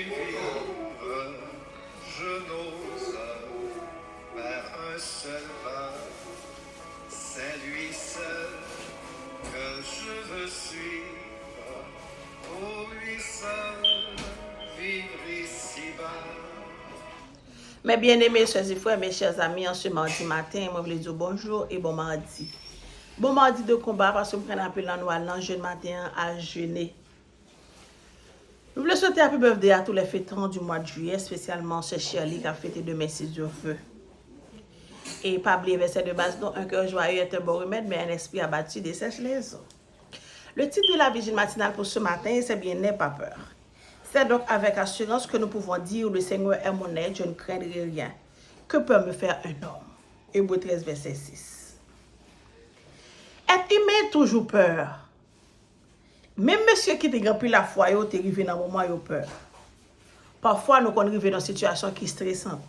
vivre, je n'ose faire un seul pas. C'est lui seul que je veux suivre, pour lui seul vivre ici-bas. Mes bien-aimés, chers frères, mes chers amis, en ce mardi matin, je voulais dire bonjour et bon mardi. Bon mardi de combat parce que nous prenons un peu l'an jeune matin à jeûner. Nous voulons souhaiter happy birthday à tous les fêtants du mois de juillet, spécialement ce Shirley qui a fêté demain 6 de feu. Et pas oublier verset de base, donc un cœur joyeux est un bon remède, mais un esprit abattu dessèche les os. Le titre de la vigile matinale pour ce matin, c'est bien n'aie pas peur. C'est donc avec assurance que nous pouvons dire le Seigneur est mon aide, je ne craindrai rien. Que peut me faire un homme? Hébreux 13, verset 6. Être humain toujours peur. Même monsieur qui te rempli la foi, il est arrivé dans un moment où peur. Parfois, nous arrivons dans une situation qui est stressante.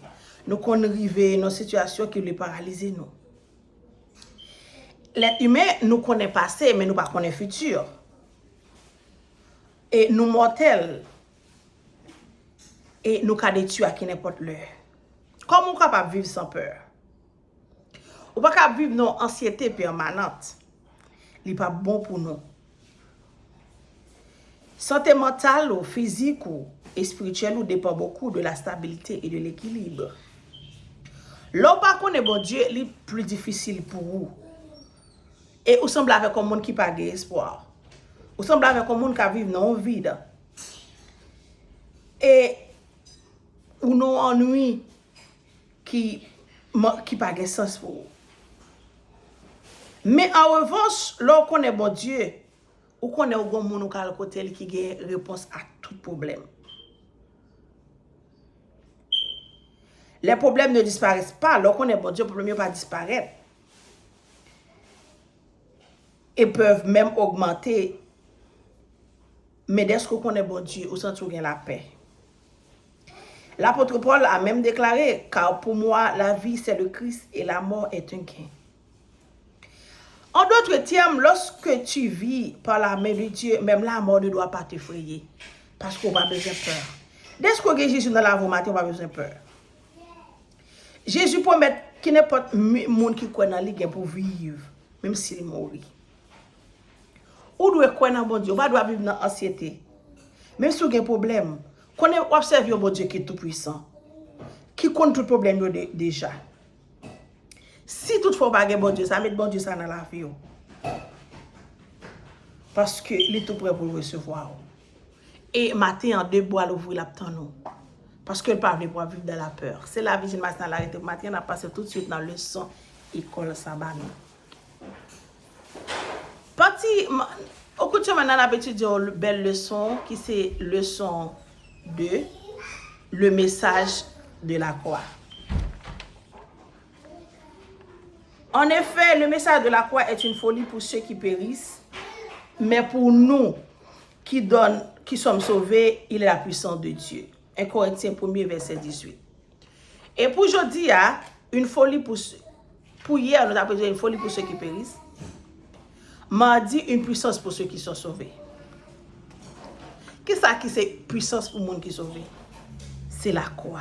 Nous arrivons dans une situation qui est paralysée. L'être humain, nous connaît passé, mais nous ne connaissons pas futur. Et nous mortels, et nous pouvons détruire à qui n'importe l'heure. Comment on est capable de vivre sans peur? On ne peut pas vivre dans anxiété permanente. Ce n'est pas bon pour nous. Santé mentale ou physique ou spirituelle dépend beaucoup de la stabilité et de l'équilibre. L'on par contre bon Dieu, c'est plus difficile pour vous. Et vous semblez avec un monde qui n'a pas d'espoir. Vous semblez avec un monde qui vit dans le vide. Et ou non ennui qui n'a pas de sens pour vous. Mais en revanche, lorsqu'on connaît bon Dieu, ou connaît au bon monde qui a réponse à tout problème. Les problèmes ne disparaissent pas. Lorsqu'on est bon Dieu, les problèmes ne vont pas disparaître. Et peuvent même augmenter. Mais dès qu'on connaît bon Dieu, on sent toujours la paix. L'apôtre Paul a même déclaré, car pour moi, la vie c'est le Christ et la mort est un gain. En d'autres termes, lorsque tu vis par la main de Dieu, même la mort ne doit pas t'effrayer. Parce qu'on n'a pas besoin de peur. Dès qu'on a Jésus dans la vie matin, on n'a pas besoin de peur. Jésus promet qu'il n'est pas monde qui croit dans lui pour vivre, même s'il mourit. Ou doit croire dans bon Dieu, on doit vivre dans l'anxiété. Même si on a un problème, qu'on observe un bon Dieu qui est tout puissant, qui compte tout problème déjà. Si toutefois pas bon Dieu, ça met bon Dieu ça dans la vie. Parce qu'il est tout prêt pour le recevoir. Et matin en deux bois l'ouvrir la nous. Parce que le pas pour vivre dans la peur. C'est la vigile matinale arrêtée. Matin on a passé tout de suite dans le leçon école sabbat. Parti au coutume maintenant on a étudié une belle leçon qui c'est leçon 2, le message de la croix. En effet, le message de la croix est une folie pour ceux qui périssent, mais pour nous qui sommes sauvés, il est la puissance de Dieu. 1 Corinthiens 1er, verset 18. Et pour aujourd'hui, une folie pour hier, nous avons une folie pour ceux qui périssent. Mardi, une puissance pour ceux qui sont sauvés. Qu'est-ce que c'est puissance pour les gens qui sont sauvés? C'est la croix.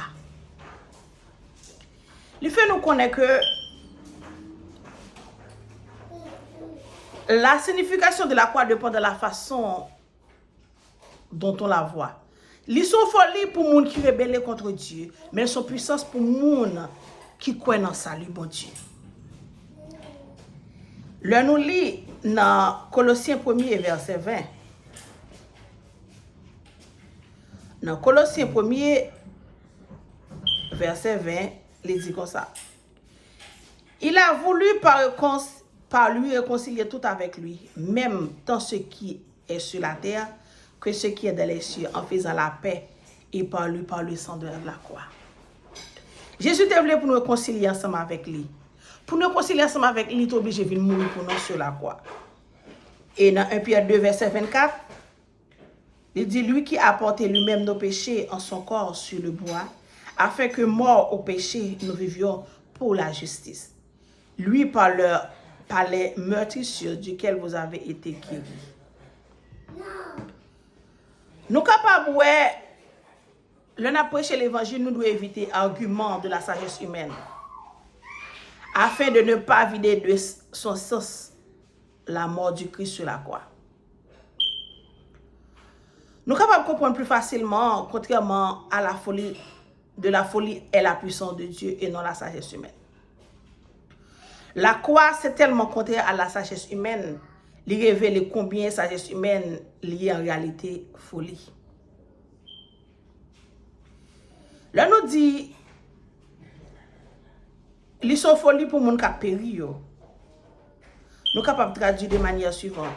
Le fait nous connaît que la signification de la croix dépend de la façon dont on la voit. Ils sont folies pour les gens qui rebellent contre Dieu, mais elles sont puissance pour les gens qui croient dans le salut, bon Dieu. Là, nous lisons dans Colossiens 1er, verset 20. Dans Colossiens 1er, verset 20, il dit comme ça. Il a voulu par lui réconcilier tout avec lui, même tant ce qui est sur la terre que ce qui est dans les cieux, en faisant la paix et par le sang de la croix. Jésus est venu pour nous réconcilier ensemble avec lui. Pour nous réconcilier ensemble avec lui, il est obligé de mourir pour nous sur la croix. Et dans 1 Pierre 2, verset 24, il dit, lui qui a porté lui-même nos péchés en son corps sur le bois, afin que mort au péché, nous vivions pour la justice. Lui par les meurtrissures duquel vous avez été guéris. Nous sommes capables L'on a prêché l'évangile, nous devons éviter l'argument de la sagesse humaine, afin de ne pas vider de son sens la mort du Christ sur la croix. Nous sommes capables de comprendre plus facilement, contrairement à la folie, de la folie est la puissance de Dieu et non la sagesse humaine. La croix, c'est tellement contraire à la sagesse humaine, il révèle combien la sagesse humaine liée en réalité folie. Là, nous dit, ils sont folie pour les gens qui ont péri. Nous sommes capables de traduire de manière suivante.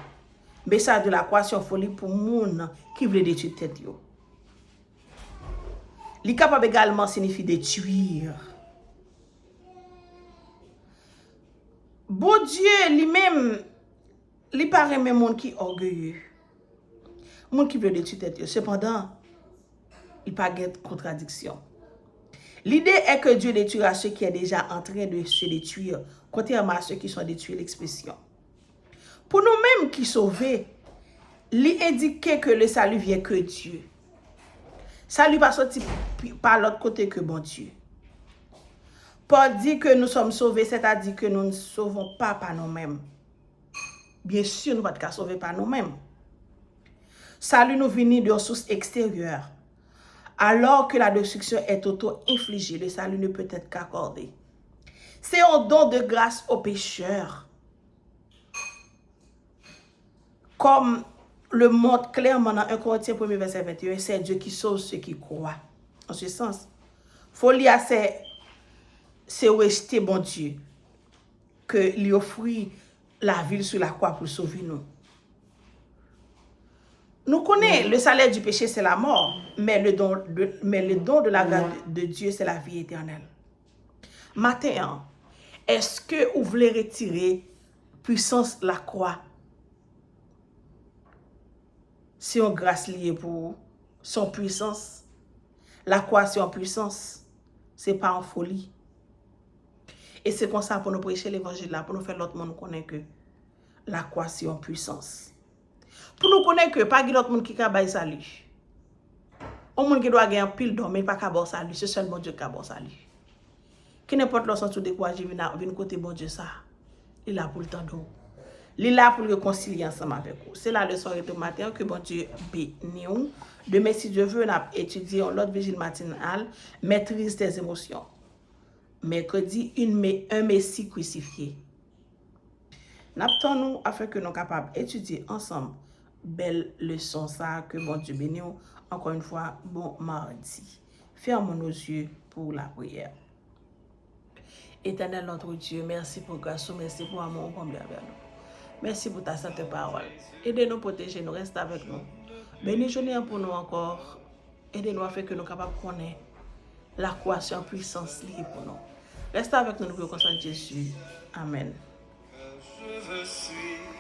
Mais ça de la croix, c'est une folie pour les gens qui veulent détruire tête. Il est capable également signifier détruire. Bon Dieu lui-même, il paraît même monde qui est orgueilleux. Monde qui veut détruire tête. Cependant, il n'y a pas de contradiction. L'idée est que Dieu détruira ceux qui sont déjà en train de se détruire, contrairement à ceux qui sont détruits, l'expression. Pour nous-mêmes qui sauvés, l'indiquer que le salut vient que Dieu. Salut pas sorti par l'autre côté que bon Dieu. Paul dit que nous sommes sauvés, c'est-à-dire que nous ne sauvons pas par nous-mêmes. Bien sûr, nous ne pouvons pas sauver par nous-mêmes. Salut nous vient d'une source extérieure. Alors que la destruction est auto-infligée, le salut ne peut être qu'accordé. C'est un don de grâce aux pécheurs. Comme le montre clairement dans 1 Corinthiens 1 verset 21, c'est Dieu qui sauve ceux qui croient. En ce sens, folie c'est rejeter bon Dieu que lui offrit la vie sur la croix pour sauver nous. Nous connaissons le salaire du péché, c'est la mort, mais le don de la grâce de Dieu, c'est la vie éternelle. Matin, est-ce que vous voulez retirer puissance la croix? C'est une grâce liée pour son puissance. La croix, c'est en puissance. C'est pas en folie. Et c'est comme ça pour nous prêcher l'évangile là, pour nous faire l'autre monde connaître que la croix, c'est en puissance. Pour nous connaître que pas d'autre monde qui a salut. Un monde qui doit gagner un pile d'homme, mais pas qu'à bon salut, c'est seulement Dieu qui a bon salut. Qui n'importe le sens où découragé vient côté bon Dieu ça. Il est là pour le temps d'eau. Il est là pour le réconcilier ensemble avec vous. C'est la leçon de matin que bon Dieu bénit. Demain, si Dieu veut, on a étudié l'autre vigile matinale, maîtrise tes émotions. Mercredi, un Messie crucifié. N'attendons afin que nous soyons capables d'étudier ensemble belle leçon ça que bon Dieu bénisse. Encore une fois, bon mardi. Fermons nos yeux pour la prière. Éternel notre Dieu, merci pour grâce, merci pour amour comblé avec nous. Merci pour ta sainte parole. Aidez-nous, protéger nous, reste avec nous. Bénis-nous pour nous encore. Aidez-nous afin que nous soyons capables de connaître la croix en puissance liée pour nous. Reste avec nous, nous pouvons consacrer Jésus. Amen. Je veux suivre